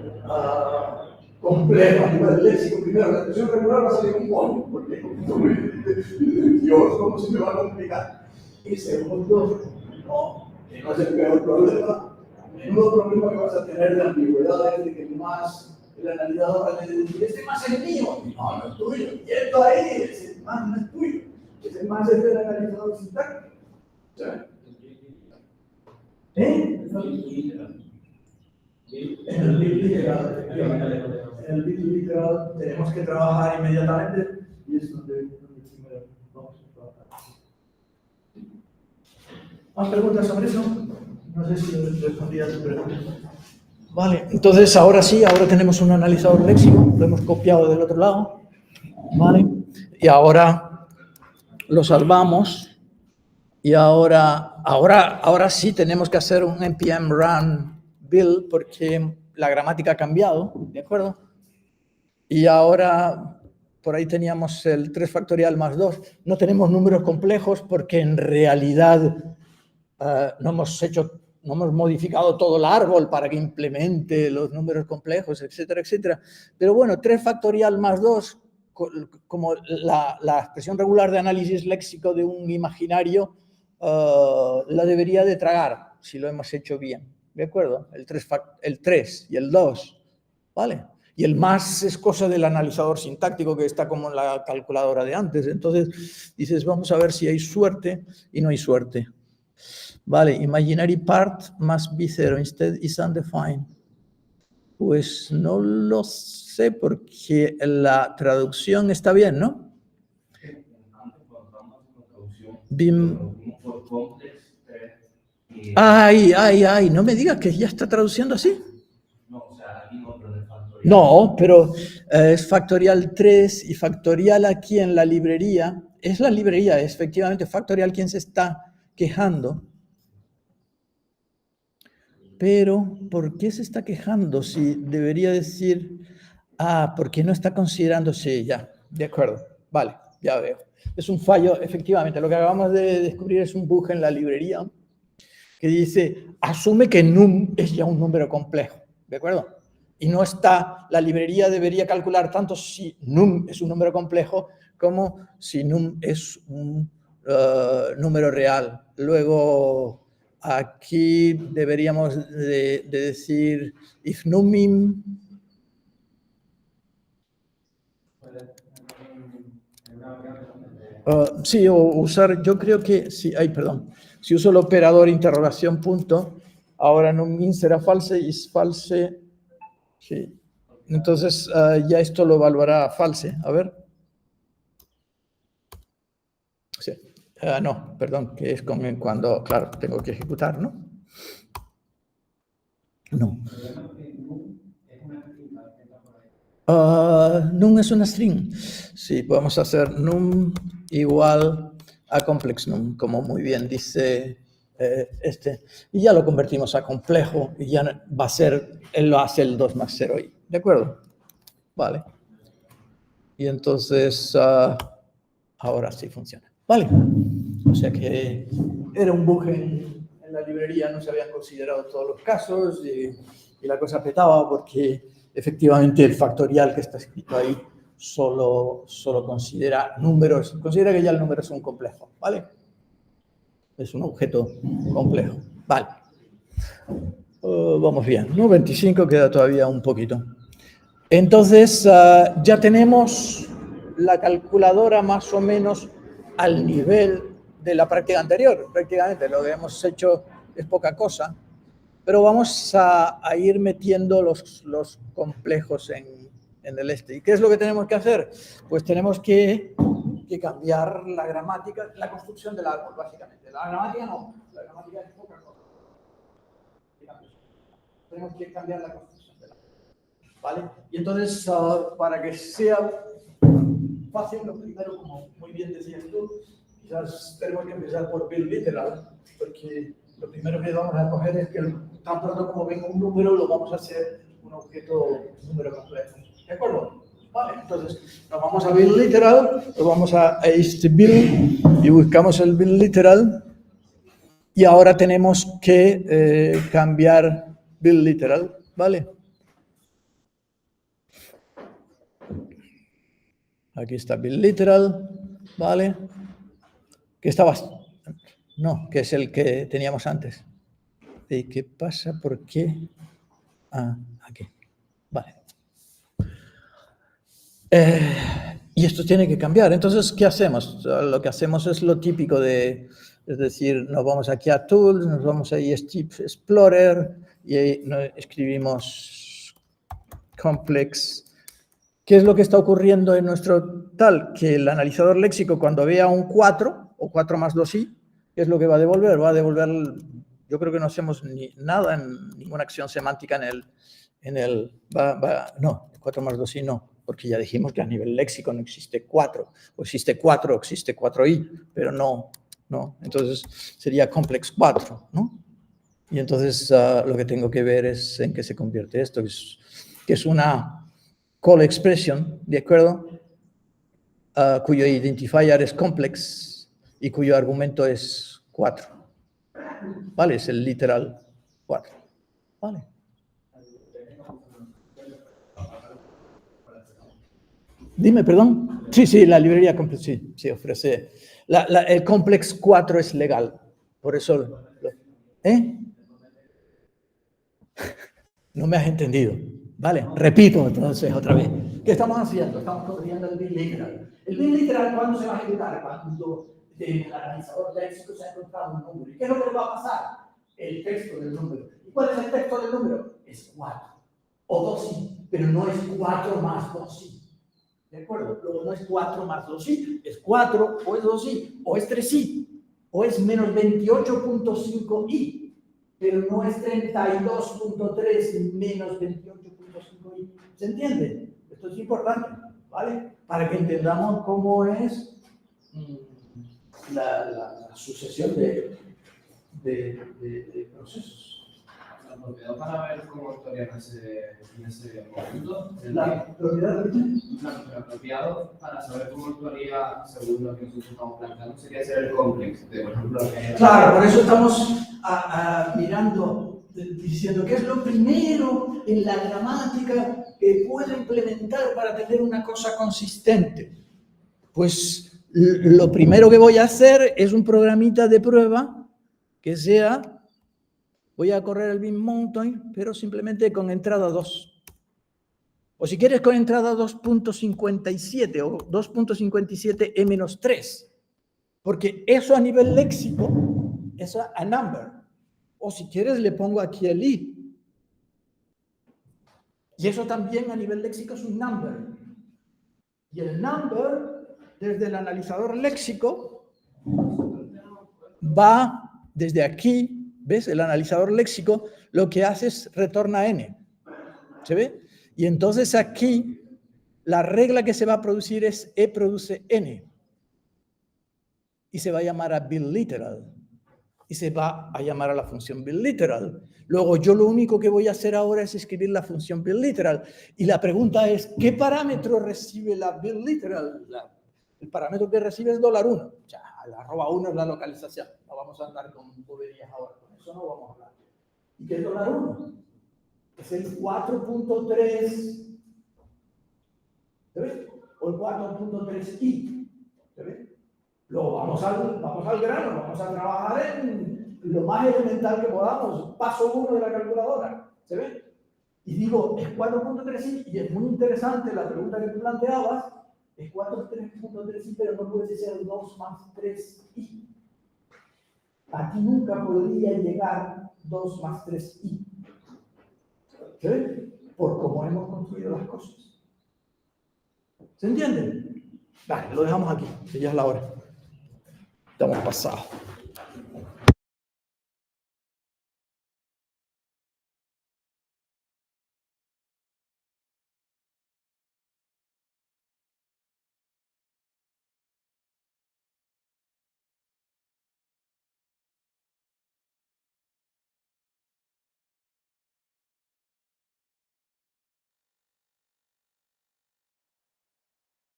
complejo a nivel léxico, primero la expresión regular va a salir un pollo, porque Dios, ¿cómo se me va a complicar? Y segundo, no, que no es el peor problema. El menudo problema que vas a tener de ambigüedad es de que más el analizador va a decir, este más es mío, no es tuyo, y esto ahí, ese más no es tuyo, ese más es del analizador sintáctico. ¿Sabes? En el bit literal, en el bit literal tenemos que trabajar inmediatamente y es donde primero vamos a trabajar. ¿Más preguntas sobre eso? No sé si respondí a tu pregunta. Vale, entonces ahora sí, ahora tenemos un analizador léxico, lo hemos copiado del otro lado, ¿vale? Y ahora lo salvamos y ahora sí tenemos que hacer un npm run build porque la gramática ha cambiado, ¿de acuerdo? Y ahora por ahí teníamos el 3 factorial más 2. No tenemos números complejos porque en realidad no hemos modificado todo el árbol para que implemente los números complejos, etcétera, etcétera. Pero bueno, 3 factorial más 2, como la expresión regular de análisis léxico de un imaginario, la debería de tragar si lo hemos hecho bien. ¿De acuerdo? El 3 y el 2, ¿vale? Y el más es cosa del analizador sintáctico que está como en la calculadora de antes. Entonces dices, vamos a ver si hay suerte, y no hay suerte. Vale, imaginary part must be 0, instead is undefined. Pues no lo sé porque la traducción está bien, ¿no? Ay, no me digas que ya está traduciendo así. No, o sea, aquí no, pero en el factorial. No, pero es factorial 3 y factorial aquí en la librería. Es la librería, es efectivamente factorial quien se está quejando. Pero, ¿por qué se está quejando? Si debería decir, porque no está considerando, sí, ya, de acuerdo, vale, ya veo. Es un fallo, efectivamente, lo que acabamos de descubrir es un bug en la librería que dice, asume que num es ya un número complejo, ¿de acuerdo? Y no está, la librería debería calcular tanto si num es un número complejo como si num es un número real. Luego, aquí deberíamos de decir if numim. Sí, o usar, yo creo que, sí, perdón. Si uso el operador interrogación punto, ahora numim será false, is false. Sí. Entonces, ya esto lo evaluará false. A ver. Sí. No, perdón, que es cuando, claro, tengo que ejecutar, ¿no? No. Num es una string. Sí, podemos hacer num igual a complex num, como muy bien dice y ya lo convertimos a complejo y ya va a ser, él lo hace el 2 más 0 y, ¿de acuerdo? Vale. Y entonces, ahora sí funciona. Vale. O sea que era un bug en la librería, no se habían considerado todos los casos y la cosa petaba porque efectivamente el factorial que está escrito ahí solo considera números, considera que ya el número es un complejo, ¿vale? Es un objeto complejo, vale. Vamos bien, ¿no? 25 queda todavía un poquito. Entonces, ya tenemos la calculadora más o menos al nivel de la práctica anterior. Prácticamente lo que hemos hecho es poca cosa, pero vamos a ir metiendo los complejos en el este. ¿Y qué es lo que tenemos que hacer? Pues tenemos que cambiar la gramática, la construcción del árbol, básicamente. La gramática no, la gramática es poca cosa. Tenemos que cambiar la construcción del árbol, ¿vale? Y entonces, para que sea fácil, lo primero, como muy bien decías tú, quizás tenemos que empezar por build literal, porque lo primero que vamos a coger es que tan pronto como venga un número, lo vamos a hacer un objeto número complejo. ¿De acuerdo? Vale, entonces nos vamos a build literal, nos vamos a este build y buscamos el build literal y ahora tenemos que cambiar build literal, ¿vale? Aquí está build literal, ¿vale? Que estaba, no, que es el que teníamos antes. ¿Y qué pasa? ¿Por qué? Aquí, vale. Y esto tiene que cambiar. Entonces, ¿qué hacemos? Lo que hacemos es lo típico es decir, nos vamos aquí a Tools, nos vamos a ESTIP Explorer y ahí escribimos Complex. ¿Qué es lo que está ocurriendo en nuestro tal? Que el analizador léxico, cuando vea un 4 o 4 más 2i, ¿qué es lo que va a devolver? Va a devolver Yo creo que no hacemos nada, ninguna acción semántica en el no, 4 más 2i no, porque ya dijimos que a nivel léxico no existe 4, o existe 4, o existe 4i, pero no. Entonces sería complex 4, ¿no? Y entonces lo que tengo que ver es en qué se convierte esto, que es una call expression, ¿de acuerdo? Cuyo identifier es complex y cuyo argumento es 4. ¿Vale? Es el literal 4. ¿Vale? Dime, perdón. Sí, la librería complex, sí, ofrece. El complex 4 es legal. Por eso... No me has entendido. Vale, repito entonces otra vez. ¿Qué estamos haciendo? Estamos corrigiendo el bin literal. ¿El bin literal cuándo se va a ejecutar? Cuando el analizador léxico se ha encontrado un número. ¿Y qué es lo que le va a pasar? El texto del número. ¿Y cuál es el texto del número? Es 4. O 2i, pero no es 4 más 2i. ¿De acuerdo? Luego no es 4 más 2i, es 4, o es 2i, o es 3i, o es menos 28.5i. Pero no es 32.3 menos 28.5i. ¿Se entiende? Esto es importante, ¿vale? Para que entendamos cómo es la sucesión de procesos. La propiedad para ver cómo actuaría en ese momento. La Apropiado para saber cómo actuaría según lo que nosotros estamos planteando sería ser el complex. Por ejemplo, claro, por eso estamos mirando, diciendo que es lo primero en la gramática que puedo implementar para tener una cosa consistente. Pues lo primero que voy a hacer es un programita de prueba que sea, voy a correr el bin mountain, pero simplemente con entrada 2. O si quieres con entrada 2.57 o 2.57e-3. Porque eso a nivel léxico es a number. O si quieres le pongo aquí el i. Y eso también a nivel léxico es un number. Y el number, desde el analizador léxico, va desde aquí, ¿ves? El analizador léxico lo que hace es retorna n. ¿Se ve? Y entonces aquí la regla que se va a producir es e produce n. Y se va a llamar a biliteral. Y se va a llamar a la función biliteral. Luego yo lo único que voy a hacer ahora es escribir la función biliteral. Y la pregunta es, ¿qué parámetro recibe la biliteral? El parámetro que recibe es $1. O sea, el @1 es la localización. No vamos a andar con boberías ahora. Con eso no vamos a hablar. ¿Y qué es $1? Es el 4.3, ¿se ve? O el 4.3i, ¿se ve? Luego vamos al grano, vamos a trabajar en lo más elemental que podamos, paso 1 de la calculadora, ¿se ve? Y digo, es 4.3i, y es muy interesante la pregunta que tú planteabas, es 4.3i, pero no puede ser 2 más 3i. Aquí nunca podría llegar 2 más 3i. ¿Se ve? Por cómo hemos construido las cosas. ¿Se entiende? Vale, lo dejamos aquí, que ya es la hora. Estamos pasados.